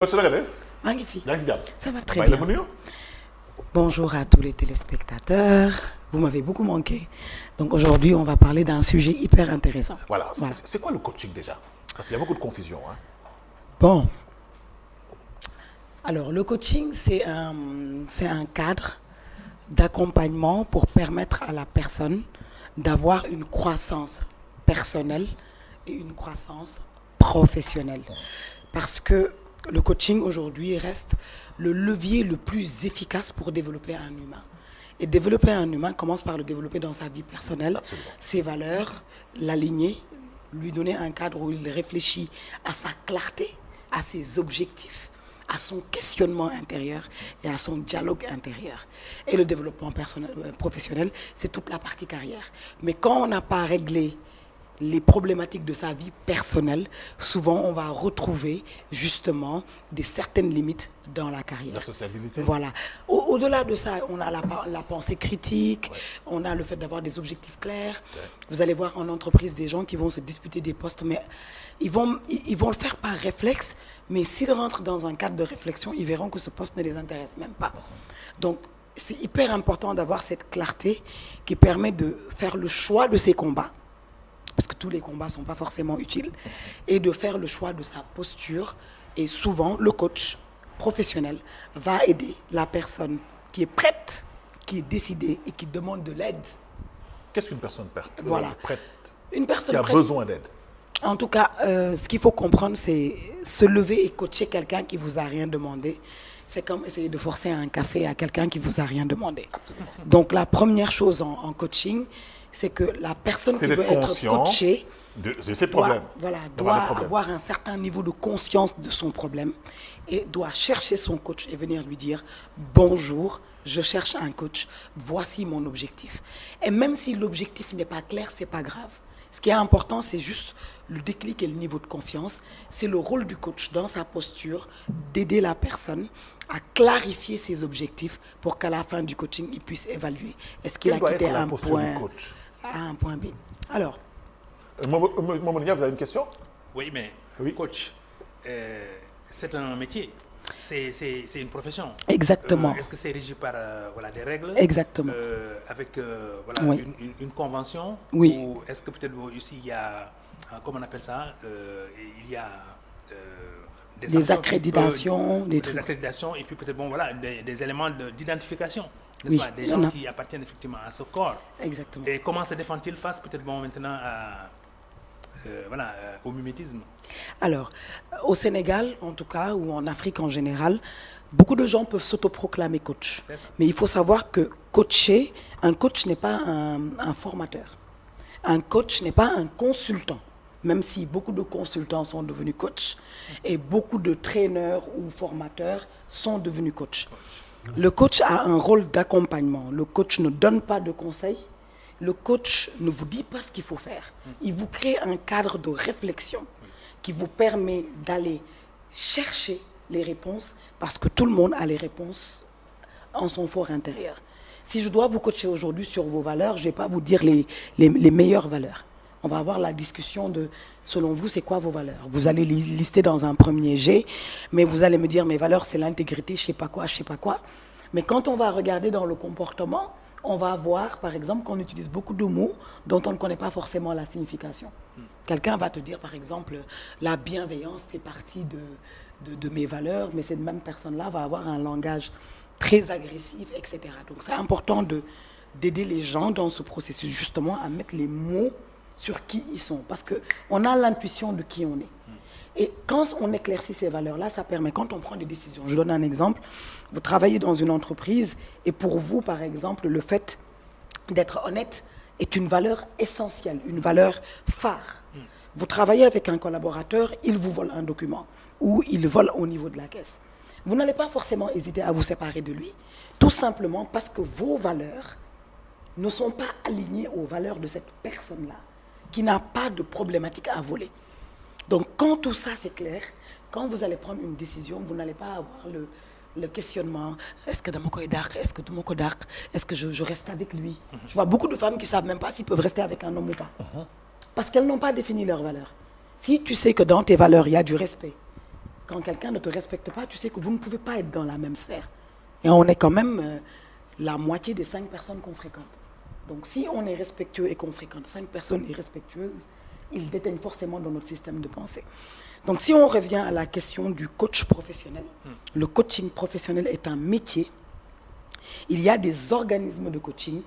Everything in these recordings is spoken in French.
Magnifique. Ça va très Bàyyi la bien. mu nuyoo. Bonjour à tous les téléspectateurs. Vous m'avez beaucoup manqué. Donc aujourd'hui, on va parler d'un sujet hyper intéressant. Voilà. Voilà. C'est quoi le coaching déjà? Parce qu'il y a beaucoup de confusion. Hein. Bon. Alors le coaching, c'est un cadre d'accompagnement pour permettre à la personne d'avoir une croissance personnelle et une croissance professionnelle. Parce que le coaching aujourd'hui reste le levier le plus efficace pour développer un humain. Et développer un humain commence par le développer dans sa vie personnelle, Absolument. ses valeurs, l'aligner, lui donner un cadre où il réfléchit à sa clarté, à ses objectifs, à son questionnement intérieur et à son dialogue intérieur. Et le développement professionnel, c'est toute la partie carrière. Mais quand on n'a pas réglé les problématiques de sa vie personnelle, souvent on va retrouver justement des certaines limites dans la carrière. La sociabilité. Voilà. Au-delà de ça, on a la pensée critique, on a le fait d'avoir des objectifs clairs. Vous allez voir en entreprise des gens qui vont se disputer des postes, mais ils vont le faire par réflexe, mais s'ils rentrent dans un cadre de réflexion, ils verront que ce poste ne les intéresse même pas. Donc, c'est hyper important d'avoir cette clarté qui permet de faire le choix de ses combats, parce que tous les combats ne sont pas forcément utiles, et de faire le choix de sa posture. Et souvent, le coach professionnel va aider la personne qui est prête, qui est décidée et qui demande de l'aide. Qu'est-ce qu'une personne Voilà. prête Une personne qui a prête, besoin d'aide? en tout cas, ce qu'il faut comprendre, c'est se lever et coacher quelqu'un qui vous a rien demandé. C'est comme essayer de forcer un café à quelqu'un qui vous a rien demandé. Donc, la première chose en coaching, c'est que la personne C'est qui veut d'être être conscient coachée de ses doit, problèmes. voilà, D'avoir doit des problèmes. avoir un certain niveau de conscience de son problème et doit chercher son coach et venir lui dire « Bonjour, je cherche un coach, voici mon objectif ». Et même si l'objectif n'est pas clair, c'est pas grave. Ce qui est important, c'est juste le déclic et le niveau de confiance. C'est le rôle du coach dans sa posture d'aider la personne à clarifier ses objectifs pour qu'à la fin du coaching, il puisse évaluer. Est-ce qu'il Quelle a doit quitté être la un posture point du coach? A à un point B? Alors, Momonia, vous avez une question? Oui, mais Oui. coach, c'est un métier, c'est une profession. exactement. Est-ce que c'est régi par voilà, des règles? Exactement. Avec voilà, Oui. une convention? Oui. Ou est-ce que peut-être ici il y a, comment on appelle ça, il y a Des sanctions qui accréditations, des des trucs. accréditations et puis peut-être bon, voilà, des éléments d'identification, n'est-ce Oui, pas? Des il y en gens a. qui appartiennent effectivement à ce corps. Exactement. Et comment se défendent-ils face peut-être bon, maintenant voilà, au mimétisme? Alors, au Sénégal, en tout cas, ou en Afrique en général, beaucoup de gens peuvent s'autoproclamer coach. C'est ça. Mais il faut savoir que coacher, un coach n'est pas un formateur. Un coach n'est pas un consultant. Même si beaucoup de consultants sont devenus coachs et beaucoup de traîneurs ou formateurs sont devenus coachs. Le coach a un rôle d'accompagnement. Le coach ne donne pas de conseils. Le coach ne vous dit pas ce qu'il faut faire. Il vous crée un cadre de réflexion qui vous permet d'aller chercher les réponses parce que tout le monde a les réponses en son fort intérieur. Si je dois vous coacher aujourd'hui sur vos valeurs, je ne vais pas vous dire les meilleures valeurs. On va avoir la discussion de, selon vous, c'est quoi vos valeurs? Vous allez lister dans un premier jet, mais vous allez me dire, mes valeurs, c'est l'intégrité, je ne sais pas quoi, je ne sais pas quoi. Mais quand on va regarder dans le comportement, on va voir, par exemple, qu'on utilise beaucoup de mots dont on ne connaît pas forcément la signification. Quelqu'un va te dire, par exemple, la bienveillance fait partie de mes valeurs, mais cette même personne-là va avoir un langage très agressif, etc. Donc c'est important d'aider les gens dans ce processus, justement, à mettre les mots sur qui ils sont, parce qu'on a l'intuition de qui on est. Et quand on éclaircit ces valeurs-là, ça permet, quand on prend des décisions, je donne un exemple, vous travaillez dans une entreprise, et pour vous, par exemple, le fait d'être honnête est une valeur essentielle, une valeur phare. Vous travaillez avec un collaborateur, il vous vole un document, ou il vole au niveau de la caisse. Vous n'allez pas forcément hésiter à vous séparer de lui, tout simplement parce que vos valeurs ne sont pas alignées aux valeurs de cette personne-là, qui n'a pas de problématique à voler. Donc, quand tout ça c'est clair, quand vous allez prendre une décision, vous n'allez pas avoir le questionnement, est-ce que dama koy dàq, est-ce que duma ko dàq, est-ce que je reste avec lui? Je vois beaucoup de femmes qui ne savent même pas s'ils peuvent rester avec un homme ou pas. Parce qu'elles n'ont pas défini leurs valeurs. Si tu sais que dans tes valeurs, il y a du respect, Quand quelqu'un ne te respecte pas, tu sais que vous ne pouvez pas être dans la même sphère. Et on est quand même la moitié des 5 personnes qu'on fréquente. Donc si on est respectueux et qu'on fréquente 5 personnes irrespectueuses, ils déteignent forcément dans notre système de pensée. Donc si on revient à la question du coach professionnel, le coaching professionnel est un métier. Il y a des organismes de coaching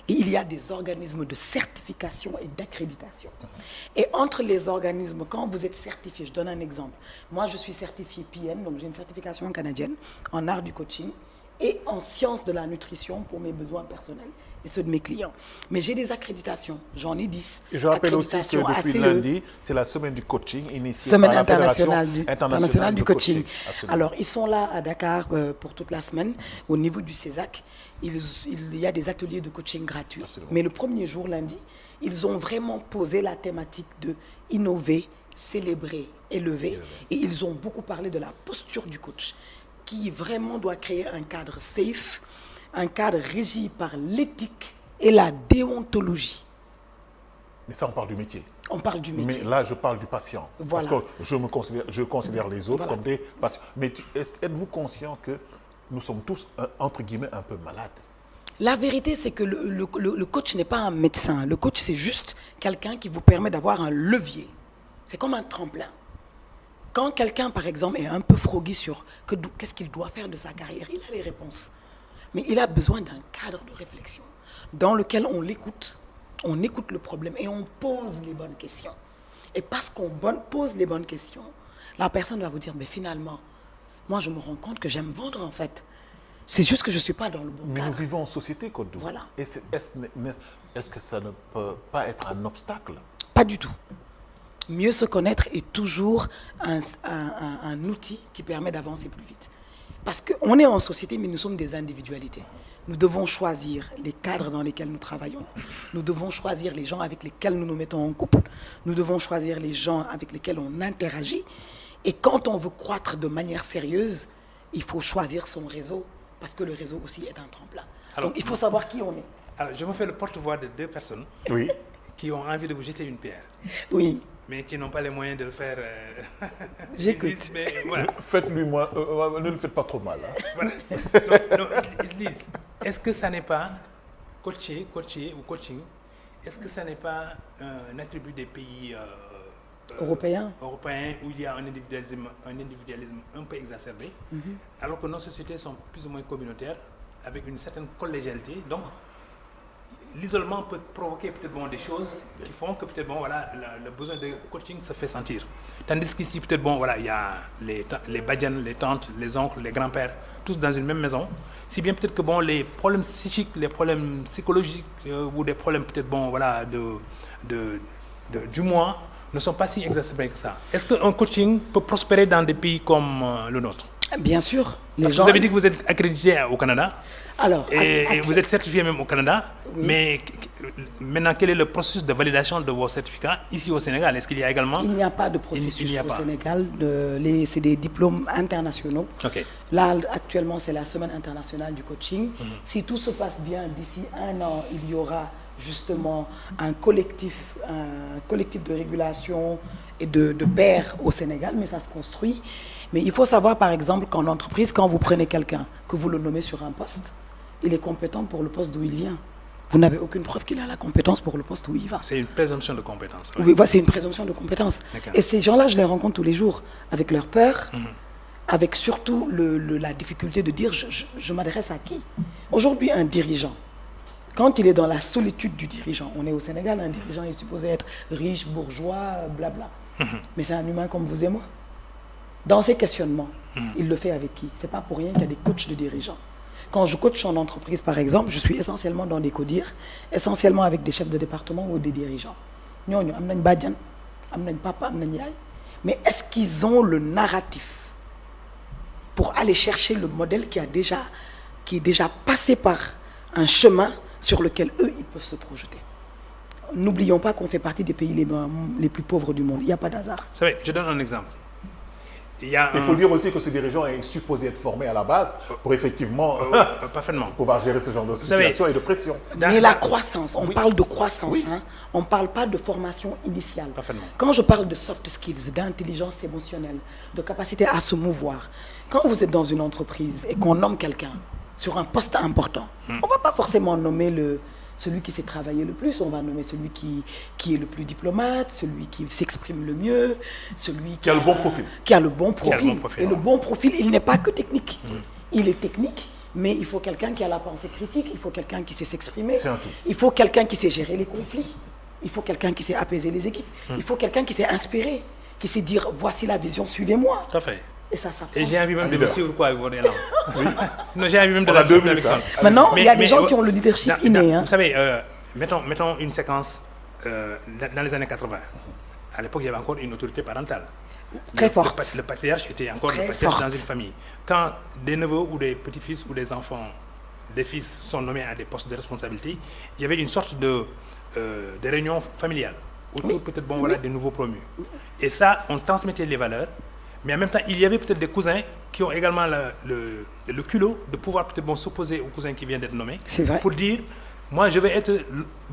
et il y a des organismes de certification et d'accréditation. Et entre les organismes, quand vous êtes certifié, je donne un exemple. Moi, je suis certifié PN, donc j'ai une certification canadienne en art du coaching et en sciences de la nutrition pour mes besoins personnels et ceux de mes clients. Mais j'ai des accréditations, j'en ai 10. Et je rappelle aussi que depuis ACE, lundi, c'est la semaine du coaching initiée Semaine par la internationale Fédération du coaching. Absolument. Alors, ils sont là à Dakar pour toute la semaine. Au niveau du CESAC, il y a des ateliers de coaching gratuits. Absolument. Mais le premier jour, lundi, ils ont vraiment posé la thématique de innover, célébrer, élever. Et ils ont beaucoup parlé de la posture du coach, qui vraiment doit créer un cadre safe, un cadre régi par l'éthique et la déontologie. Mais ça, on parle du métier. On parle du métier. Mais là, je parle du patient. Voilà. Parce que je considère les autres Voilà. comme des patients. Mais êtes-vous conscient que nous sommes tous, entre guillemets, un peu malades? La vérité, c'est que le coach n'est pas un médecin. Le coach, c'est juste quelqu'un qui vous permet d'avoir un levier. C'est comme un tremplin. Quand quelqu'un, par exemple, est un peu froggy sur qu'est-ce qu'il doit faire de sa carrière, il a les réponses. Mais il a besoin d'un cadre de réflexion dans lequel on l'écoute, on écoute le problème et on pose les bonnes questions. Et parce qu'on pose les bonnes questions, la personne va vous dire, mais finalement, moi je me rends compte que j'aime vendre en fait. C'est juste que je ne suis pas dans le bon Mais cadre. nous vivons en société, Côte d'Ivoire. Voilà. Est-ce que ça ne peut pas être un obstacle? Pas du tout. Mieux se connaître est toujours un outil qui permet d'avancer plus vite. Parce qu'on est en société, mais nous sommes des individualités. Nous devons choisir les cadres dans lesquels nous travaillons. Nous devons choisir les gens avec lesquels nous nous mettons en couple. Nous devons choisir les gens avec lesquels on interagit. Et quand on veut croître de manière sérieuse, il faut choisir son réseau, parce que le réseau aussi est un tremplin. Alors, donc il faut savoir qui on est. Alors, je me fais le porte-voix de 2 personnes Oui. qui ont envie de vous jeter une pierre, Oui, mais qui n'ont pas les moyens de le faire. J'écoute. Ils disent, mais voilà. Faites-lui moins. Ne le faites pas trop mal. Hein. Voilà. Non, ils disent, est-ce que ça n'est pas coacher ou coaching, est-ce que ça n'est pas un attribut des pays européen. européens où il y a un individualisme un peu exacerbé, alors que nos sociétés sont plus ou moins communautaires, avec une certaine collégialité. Donc, l'isolement peut provoquer peut-être des choses qui font que peut-être voilà, le besoin de coaching se fait sentir. Tandis qu'ici, peut-être voilà, il y a les badianes, les tantes, les oncles, les grands-pères, tous dans une même maison. Si bien peut-être que les problèmes psychiques, les problèmes psychologiques ou des problèmes peut-être voilà, du moi ne sont pas si exacerbés que ça. Est-ce qu'un coaching peut prospérer dans des pays comme le nôtre? Bien sûr. Parce que vous avez dit que vous êtes accrédité au Canada. Alors, Et vous êtes certifié même au Canada, oui. Mais maintenant, quel est le processus de validation de vos certificats ici au Sénégal? Est-ce qu'il y a également... Il n'y a pas de processus au Sénégal, c'est des diplômes internationaux. Okay. Là, actuellement, c'est la semaine internationale du coaching. Si tout se passe bien, d'ici 1 an, il y aura justement un collectif de régulation et de pairs au Sénégal, mais ça se construit. Mais il faut savoir, par exemple, qu'en entreprise, quand vous prenez quelqu'un, que vous le nommez sur un poste, il est compétent pour le poste d'où il vient. Vous n'avez aucune preuve qu'il a la compétence pour le poste où il va. C'est une présomption de compétence. Oui, c'est une présomption de compétence. Et ces gens-là, je les rencontre tous les jours, avec leur peur, avec surtout la difficulté de dire je m'adresse à qui. Aujourd'hui, un dirigeant, quand il est dans la solitude du dirigeant, on est au Sénégal, un dirigeant est supposé être riche, bourgeois, blabla. Mais c'est un humain comme vous et moi. Dans ces questionnements, il le fait avec qui? C'est pas pour rien qu'il y a des coachs de dirigeants. Quand je coach en entreprise, par exemple, je suis essentiellement dans des CODIR, essentiellement avec des chefs de département ou des dirigeants. Ñooñu am nañ bàjjan, am nañ papa, am nañ yaay. Mais est-ce qu'ils ont le narratif pour aller chercher le modèle qui est déjà passé par un chemin sur lequel eux, ils peuvent se projeter? N'oublions pas qu'on fait partie des pays les plus pauvres du monde. Il n'y a pas d'hasard. Vous savez, je donne un exemple. Il faut dire aussi que ce dirigeant est supposé être formé à la base pour effectivement parfaitement pouvoir gérer ce genre de situation et de pression. Mais la croissance, on parle de croissance, hein. On ne parle pas de formation initiale. Parfaitement. Quand je parle de soft skills, d'intelligence émotionnelle, de capacité à se mouvoir, quand vous êtes dans une entreprise et qu'on nomme quelqu'un sur un poste important, on ne va pas forcément nommer celui qui sait travailler le plus, on va nommer celui qui est le plus diplomate, celui qui s'exprime le mieux, celui qui a le bon profil. Qui a le bon profil. Qui a le bon profil. Et le bon profil, il n'est pas que technique. Il est technique, mais il faut quelqu'un qui a la pensée critique, il faut quelqu'un qui sait s'exprimer, C'est un tout. il faut quelqu'un qui sait gérer les conflits, il faut quelqu'un qui sait apaiser les équipes, il faut quelqu'un qui sait inspirer, qui sait dire voici la vision, suivez-moi. Tout à fait. Et ça s'apprend. Et j'ai envie même de leader. vous suivre quoi avec vos élans. Non, j'ai envie même de On a la 2 suivre minutes, avec hein. ça. Maintenant, il y a des Mais- gens qui ont le leadership inné. Hein. Vous savez, mettons une séquence dans les années 80. À l'époque, il y avait encore une autorité parentale. Très forte. Le patriarche était encore Très le patriarche forte. dans une famille. Quand des neveux ou des petits-fils ou des enfants, des fils sont nommés à des postes de responsabilité, il y avait une sorte de réunion familiale autour peut-être des nouveaux promus. Et ça, on transmettait les valeurs, mais en même temps, il y avait peut-être des cousins qui ont également le culot de pouvoir peut-être s'opposer au cousin qui vient d'être nommé. C'est vrai. Pour dire, moi je vais être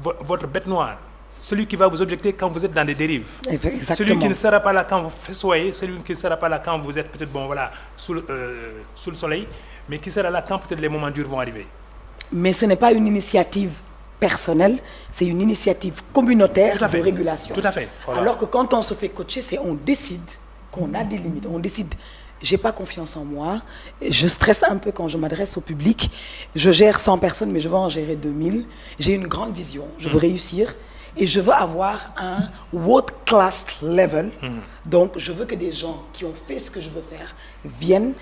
votre bête noire, celui qui va vous objecter quand vous êtes dans des dérives. Exactement. Celui qui ne sera pas là quand vous festoyez, celui qui ne sera pas là quand vous êtes peut-être sous le soleil, mais qui sera là quand peut-être les moments durs vont arriver. Mais ce n'est pas une initiative personnelle, c'est une initiative communautaire Tout à fait. de régulation. Tout à fait. Voilà. Alors que quand on se fait coacher, c'est on décide qu'on a des limites. On décide, j'ai pas confiance en moi, je stresse un peu quand je m'adresse au public, je gère 100 personnes, mais je veux en gérer 2000. J'ai une grande vision, je veux réussir et je veux avoir un world class level. Donc, je veux que des gens qui ont fait ce que je veux faire viennent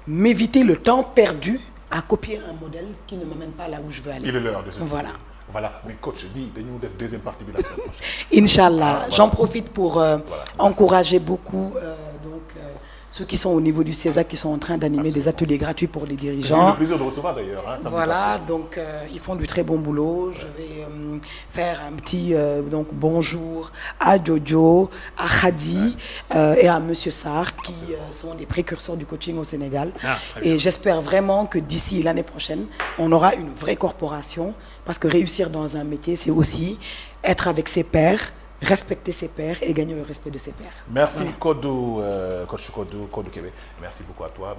m'éviter le temps perdu à copier un modèle qui ne m'amène pas là où je veux aller. Il est l'heure de se Voilà. Voilà, mais coach, dis, nous def deuxième partie de la semaine prochaine. Inch'Allah, j'en profite pour encourager beaucoup ceux qui sont au niveau du CESA, qui sont en train d'animer des ateliers gratuits pour les J'ai eu dirigeants. le plaisir de recevoir d'ailleurs. Hein, samedi Voilà, passé. donc ils font du très bon boulot. Je vais faire un petit bonjour à Jojo, à Khadi et à Monsieur Sarr, qui sont des précurseurs du coaching au Sénégal. Ah, très bien. Et j'espère vraiment que d'ici l'année prochaine, on aura une vraie corporation, parce que réussir dans un métier, c'est aussi être avec ses pairs, respecter ses pairs et gagner le respect de ses pairs. Merci Kodou, coach Kodou Kébé. Merci beaucoup à toi.